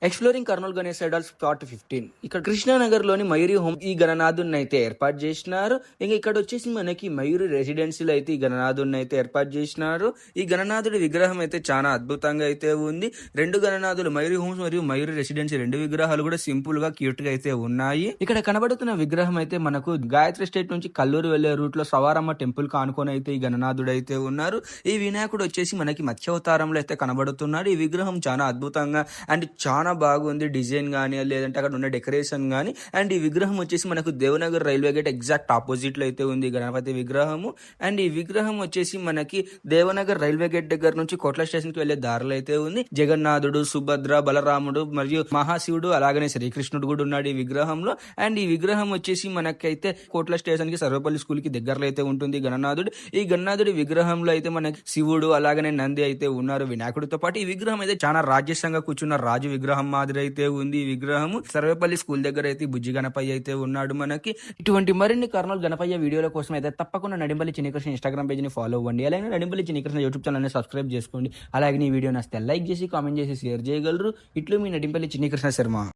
Exploring Kurnool Ganesh idols part 15. ఇక్కడ కృష్ణానగర్‌లోని Mayuri home ఈ గణనాథుడిని అయితే ఏర్పాటు చేసినారు. ఇంక ఇక్కడ వచ్చేసి మనకి మయూరి రెసిడెన్సీలో అయితే ఈ గణనాథుడిని అయితే ఏర్పాటు చేసినారు. ఈ గణనాథుడి విగ్రహం అయితే చాలా అద్భుతంగా అయితే ఉంది. 2 గణనాథులు మయూరి హోమ్స్ మరియు మయూరి రెసిడెన్సీ 2 విగ్రహాలు కూడా సింపుల్ గా క్యూట్ గా అయితే ఉన్నాయి. ఇక్కడ కనబడుతున్న విగ్రహం అయితే మనకు గాయత్రి స్టేట్ నుంచి కల్లూరు వెళ్లే రూట్ లో సవారమ్మ టెంపుల్ కానుకొని అయితే ఈ గణనాథుడు అయితే ఉన్నారు. ఈ వినాయకుడు వచ్చేసి మనకి మత్స్యావతారంలో అయితే కనబడుతున్నాడు. ఈ విగ్రహం చాలా అద్భుతంగా అండ్ చాలా బాగుంది. డిజైన్ కానీ లేదంటే అక్కడ ఉన్న డెకరేషన్ కానీ. అండ్ ఈ విగ్రహం వచ్చేసి మనకు Devanagar railway gate exact opposite లో అయితే ఉంది గణపతి విగ్రహము. అండ్ ఈ విగ్రహం వచ్చేసి మనకి దేవనగర్ రైల్వే గేట్ దగ్గర నుంచి కోట్ల స్టేషన్ కి వెళ్లే దారిలో అయితే ఉంది. జగన్నాథుడు, సుభద్ర, బలరాముడు మరియు మహాశివుడు అలాగనే శ్రీకృష్ణుడు కూడా ఉన్నాడు ఈ విగ్రహంలో. అండ్ ఈ విగ్రహం వచ్చేసి మనకైతే కోట్ల స్టేషన్ కి సర్వపల్లి స్కూల్ కి దగ్గరలో అయితే ఉంటుంది గణనాథుడు. ఈ గణనాథుడి విగ్రహంలో అయితే మనకి శివుడు అలాగనే నంది అయితే ఉన్నారు వినాయకుడితో పాటు. ఈ విగ్రహం అయితే చాలా రాజ్యసంగా కూర్చున్న రాజు విగ్రహం మాదిరి అయితే ఉంది. ఈ విగ్రహము సర్వేపల్లి స్కూల్ దగ్గర అయితే బుజ్జి గణపయ్య అయితే ఉన్నాడు మనకి. ఇటువంటి మరిన్ని కర్నూలు గణపయ్య వీడియోల కోసం అయితే తప్పకుండా నడింపల్లి చిన్నకృష్ణ ఇన్స్టాగ్రామ్ పేజ్ ని ఫాలో అవ్వండి. అలాగే నడింపల్లి చిన్నకృష్ణ యూట్యూబ్ ఛానల్ ని సబ్స్క్రైబ్ చేసుకోండి. అలాగే ఈ వీడియో నచ్చితే లైక్ చేసి కామెంట్ చేసి షేర్ చేయగలరు. ఇట్లు మీ నడింపల్లి చిన్నకృష్ణ శర్మ.